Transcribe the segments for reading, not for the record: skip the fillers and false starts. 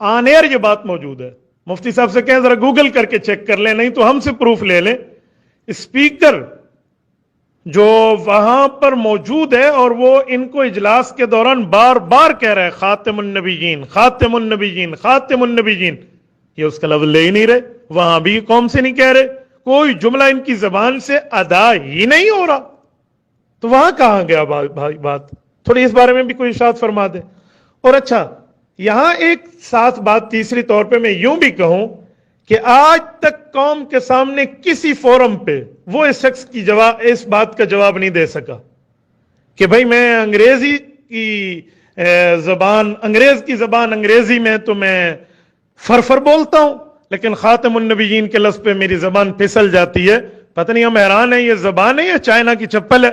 آن year یہ بات موجود ہے. مفتی صاحب سے کہیں ذرا گوگل کر کے چیک کر لیں، نہیں تو ہم سے پروف لے لیں. اسپیکر جو وہاں پر موجود ہے اور وہ ان کو اجلاس کے دوران بار بار کہہ رہا ہے خاتم النبیین خاتم النبیین خاتم النبیین، یہ اس کا لفظ لے ہی نہیں رہے. وہاں بھی قوم سے نہیں کہہ رہے، کوئی جملہ ان کی زبان سے ادا ہی نہیں ہو رہا. تو وہاں کہاں گیا بات؟ تھوڑی اس بارے میں بھی کوئی ارشاد فرما دے. اور اچھا یہاں ایک ساتھ بات تیسری طور پہ میں یوں بھی کہوں کہ آج تک قوم کے سامنے کسی فورم پہ وہ اس شخص کی اس بات کا جواب نہیں دے سکا کہ بھائی میں انگریز کی زبان انگریزی میں تو میں فرفر بولتا ہوں، لیکن خاتم النبیین کے لفظ پہ میری زبان پھسل جاتی ہے. پتہ نہیں ہم حیران ہیں یہ زبان ہے یا چائنا کی چپل ہے.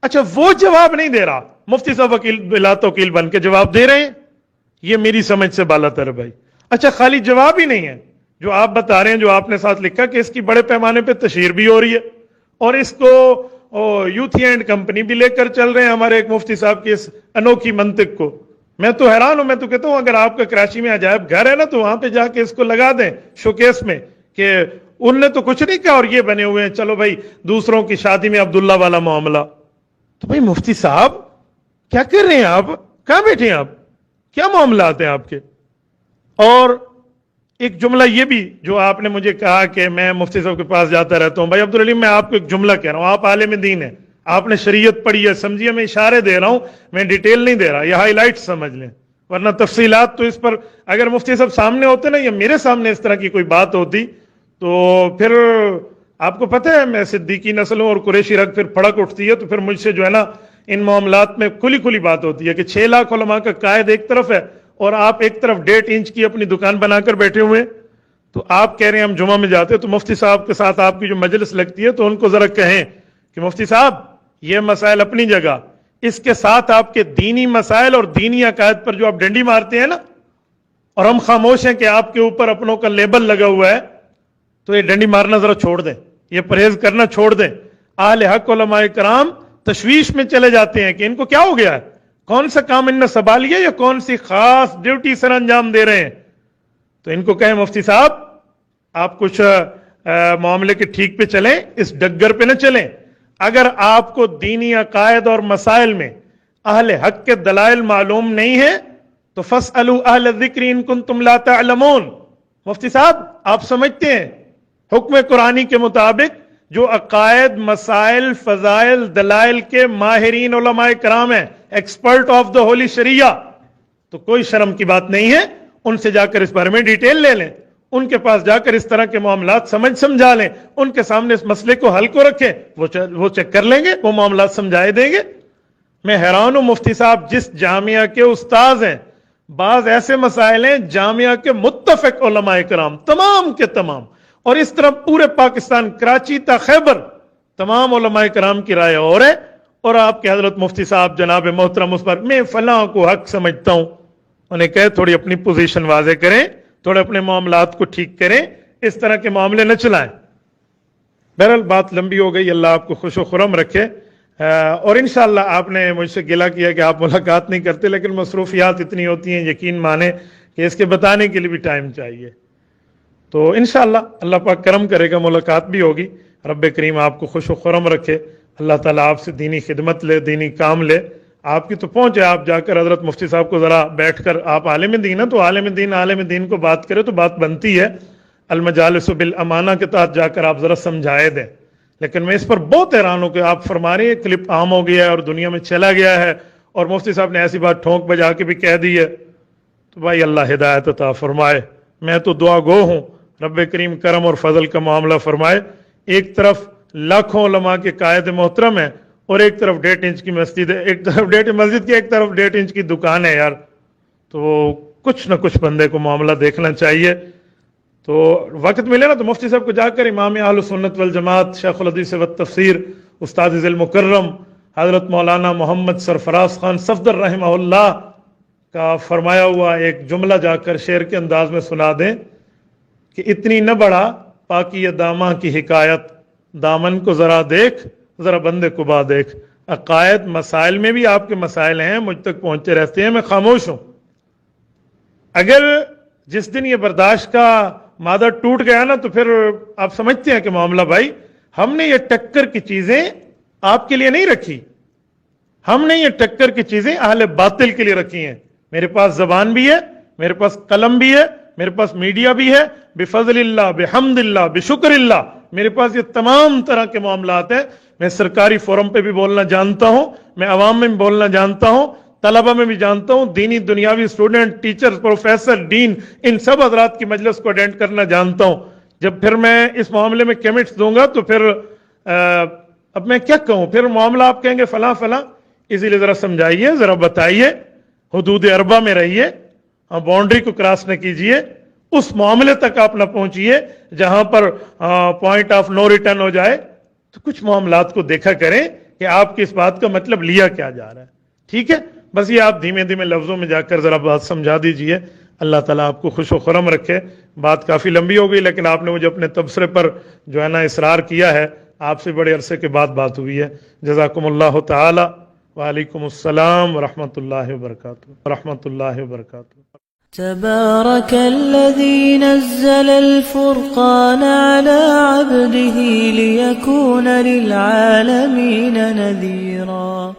اچھا وہ جواب نہیں دے رہا، مفتی صاحب وکیل بلا توکیل بن کے جواب دے رہے ہیں. یہ میری سمجھ سے بالا تر ہے بھائی. اچھا خالی جواب ہی نہیں ہے جو آپ بتا رہے ہیں، جو آپ نے ساتھ لکھا کہ اس کی بڑے پیمانے پہ تشہیر بھی ہو رہی ہے اور اس کو یوتھی اینڈ کمپنی بھی لے کر چل رہے ہیں ہمارے ایک مفتی صاحب کی اس انوکھی منطق کو. میں تو حیران ہوں. میں تو کہتا ہوں اگر آپ کا کراچی میں عجائب گھر ہے نا تو وہاں پہ جا کے اس کو لگا دیں شوکیس میں کہ ان نے تو کچھ نہیں کہا اور یہ بنے ہوئے ہیں، چلو بھائی دوسروں کی شادی میں عبداللہ والا معاملہ. تو بھائی مفتی صاحب کیا کر رہے ہیں آپ؟ کہاں بیٹھے ہیں آپ؟ کیا معاملات ہیں آپ کے؟ اور ایک جملہ یہ بھی جو آپ نے مجھے کہا کہ میں مفتی صاحب کے پاس جاتا رہتا ہوں. بھائی عبدالعلیم میں آپ کو ایک جملہ کہہ رہا ہوں، آپ عالم دین ہیں، آپ نے شریعت پڑھی ہے، سمجھیے میں اشارے دے رہا ہوں، میں ڈیٹیل نہیں دے رہا، یہ ہائی لائٹ سمجھ لیں، ورنہ تفصیلات تو اس پر اگر مفتی صاحب سامنے ہوتے نا یا میرے سامنے اس طرح کی کوئی بات ہوتی تو پھر آپ کو پتہ ہے میں صدیقی نسل ہوں اور قریشی رگ پھر پھڑک اٹھتی ہے، تو پھر مجھ سے جو ہے نا ان معاملات میں کھلی بات ہوتی ہے کہ 6 لاکھ علماء کا قائد ایک طرف ہے اور آپ ایک طرف 1.5 انچ کی اپنی دکان بنا کر بیٹھے ہوئے. تو آپ کہہ رہے ہیں ہم جمعہ میں جاتے تو مفتی صاحب کے ساتھ آپ کی جو مجلس لگتی ہے تو ان کو ذرا کہیں کہ مفتی صاحب یہ مسائل اپنی جگہ، اس کے ساتھ آپ کے دینی مسائل اور دینی عقائد پر جو آپ ڈنڈی مارتے ہیں نا اور ہم خاموش ہیں کہ آپ کے اوپر اپنوں کا لیبل لگا ہوا ہے، تو یہ ڈنڈی مارنا ذرا چھوڑ دیں، یہ پرہیز کرنا چھوڑ دیں. اہل حق علماء کرام تشویش میں چلے جاتے ہیں کہ ان کو کیا ہو گیا ہے، کون سا کام ان نے سنبھالیا یا کون سی خاص ڈیوٹی سر انجام دے رہے ہیں. تو ان کو کہیں مفتی صاحب آپ کچھ معاملے کے ٹھیک پہ چلیں، اس ڈگر پہ نہ چلیں. اگر آپ کو دینی عقائد اور مسائل میں اہل حق کے دلائل معلوم نہیں ہیں تو فَاسْأَلُوا أَهْلَ الذِّكْرِ إِن كُنتُمْ لَا تَعْلَمُونَ. مفتی صاحب آپ سمجھتے ہیں حکم قرآنی کے مطابق جو عقائد مسائل فضائل دلائل کے ماہرین علماء کرام ہیں، ایکسپرٹ آف دا ہولی شریعہ، تو کوئی شرم کی بات نہیں ہے ان سے جا کر اس بارے میں ڈیٹیل لے لیں، ان کے پاس جا کر اس طرح کے معاملات سمجھا لیں، ان کے سامنے اس مسئلے کو حل کو رکھیں، وہ چیک کر لیں گے، وہ معاملات سمجھائے دیں گے. میں حیران ہوں مفتی صاحب جس جامعہ کے استاذ ہیں، بعض ایسے مسائل ہیں جامعہ کے متفق علماء کرام تمام کے تمام، اور اس طرح پورے پاکستان کراچی تا خیبر تمام علماء کرام کی رائے اور ہے، اور آپ کے حضرت مفتی صاحب جناب محترم اس پر میں فلاں کو حق سمجھتا ہوں. انہیں کہے تھوڑی اپنی پوزیشن واضح کریں، تھوڑے اپنے معاملات کو ٹھیک کریں، اس طرح کے معاملے نہ چلائیں. بہرحال بات لمبی ہو گئی، اللہ آپ کو خوش و خرم رکھے. اور انشاءاللہ آپ نے مجھ سے گلہ کیا کہ آپ ملاقات نہیں کرتے، لیکن مصروفیات اتنی ہوتی ہیں یقین مانیں کہ اس کے بتانے کے لیے بھی ٹائم چاہیے. تو انشاءاللہ اللہ پاک کرم کرے گا، ملاقات بھی ہوگی. رب کریم آپ کو خوش و خرم رکھے، اللہ تعالیٰ آپ سے دینی خدمت لے، دینی کام لے. آپ کی تو پہنچے، آپ جا کر حضرت مفتی صاحب کو ذرا بیٹھ کر، آپ عالم دین ہیں تو عالم دین کو بات کرے تو بات بنتی ہے. المجالس بالامانہ کے تحت جا کر آپ ذرا سمجھائے دیں. لیکن میں اس پر بہت حیران ہوں کہ آپ فرما رہے ہیں کلپ عام ہو گیا ہے اور دنیا میں چلا گیا ہے، اور مفتی صاحب نے ایسی بات ٹھونک بجا کے بھی کہہ دی ہے. تو بھائی اللہ ہدایت عطا فرمائے. میں تو دعا گو ہوں رب کریم کرم اور فضل کا معاملہ فرمائے. ایک طرف لاکھوں علماء کے قائد محترم ہیں اور ایک طرف 1.5 انچ کی مسجد ہے، ایک طرف مسجد کی ایک طرف 1.5 انچ کی دکان ہے یار. تو کچھ نہ کچھ بندے کو معاملہ دیکھنا چاہیے. تو وقت ملے نا تو مفتی صاحب کو جا کر امام اہل سنت والجماعت شیخ الحدیث والتفسیر استاد ذی المکرم حضرت مولانا محمد سرفراز خان صفدر رحمہ اللہ کا فرمایا ہوا ایک جملہ جا کر شعر کے انداز میں سنا دیں کہ اتنی نہ بڑھا پاکی داماں کی حکایت، دامن کو ذرا دیکھ ذرا بندے کو با دیکھ. عقائد مسائل میں بھی آپ کے مسائل ہیں، مجھ تک پہنچتے رہتے ہیں، میں خاموش ہوں. اگر جس دن یہ برداشت کا مادہ ٹوٹ گیا نا تو پھر آپ سمجھتے ہیں کہ معاملہ بھائی ہم نے یہ ٹکر کی چیزیں آپ کے لیے نہیں رکھی، ہم نے یہ ٹکر کی چیزیں اہل باطل کے لیے رکھی ہیں۔ میرے پاس زبان بھی ہے، میرے پاس قلم بھی ہے، میرے پاس میڈیا بھی ہے، بفضل اللہ، بحمد اللہ، بشکر اللہ، میرے پاس یہ تمام طرح کے معاملات ہیں۔ میں سرکاری فورم پہ بھی بولنا جانتا ہوں، میں عوام میں بھی بولنا جانتا ہوں، طلبہ میں بھی جانتا ہوں، دینی دنیاوی اسٹوڈنٹ، ٹیچر، پروفیسر، ڈین، ان سب حضرات کی مجلس کو اٹینڈ کرنا جانتا ہوں۔ جب پھر میں اس معاملے میں کمنٹس دوں گا تو پھر اب میں کیا کہوں، پھر معاملہ آپ کہیں گے فلاں فلاں، اسی لیے ذرا سمجھائیے، ذرا بتائیے، حدود اربع میں رہیے، باؤنڈری کو کراس نہ کیجئے، اس معاملے تک آپ نہ پہنچیے جہاں پر پوائنٹ آف نو ریٹرن ہو جائے۔ تو کچھ معاملات کو دیکھا کریں کہ آپ کی اس بات کا مطلب لیا کیا جا رہا ہے، ٹھیک ہے؟ بس یہ آپ دھیمے دھیمے لفظوں میں جا کر ذرا بات سمجھا دیجئے۔ اللہ تعالیٰ آپ کو خوش و خرم رکھے۔ بات کافی لمبی ہو گئی لیکن آپ نے مجھے اپنے تبصرے پر جو ہے نا اصرار کیا ہے، آپ سے بڑے عرصے کے بعد بات ہوئی ہے۔ جزاکم اللہ تعالی۔ وعلیکم السلام ورحمۃ اللہ وبرکاتہ۔ تبارك الذي نزل الفرقان على عبده ليكون للعالمين نذيرا